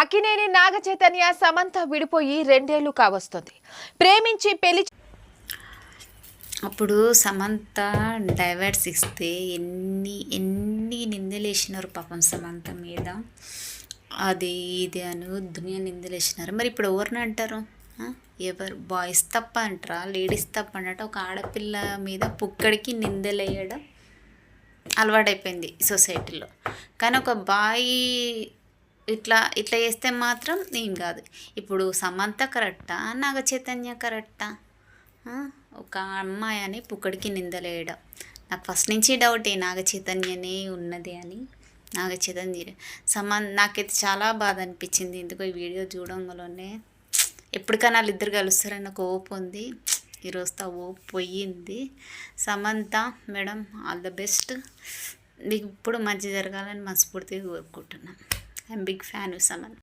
అక్కినేని నాగ చైతన్య సమంత విడిపోయి 2 ఏళ్లు కావస్తుంది. ప్రేమించి పెళ్లి అప్పుడు సమంత డైవర్స్ ఇస్తే ఎన్ని ఎన్ని నిందలేసినారు పాపం సమంత మీద. అది ఇది అని దునియా నిందలేసినారు. మరి ఇప్పుడు ఎవరిని అంటారు? ఎవరు బాయ్స్ తప్ప అంటారా, లేడీస్ తప్ప అన్నట్టు ఒక ఆడపిల్ల మీద పుక్కడికి నిందలేయడం అలవాటైపోయింది సొసైటీలో. కానీ ఒక బాయ్ ఇట్లా ఇట్లా చేస్తే మాత్రం ఏం కాదు. ఇప్పుడు సమంత కరెక్టా, నాగ చైతన్య కరెక్టా? ఒక అమ్మాయి అని పుక్కడికి నిందలేయడం నాకు ఫస్ట్ నుంచి డౌటే, నాగ చైతన్యనే ఉన్నది అని. నాగ చైతన్య నాకైతే చాలా బాధ అనిపించింది. ఎందుకో ఈ వీడియో చూడంగానే ఎప్పటికైనా వాళ్ళిద్దరు కలుస్తారని నాకు ఓపు ఉంది. ఈరోజుతో ఓపు పోయింది. Samantha madam, all the best. మీకు ఇప్పుడు మంచి జరగాలని మనస్ఫూర్తిగా కోరుకుంటున్నాను. I'm big fan Samantha.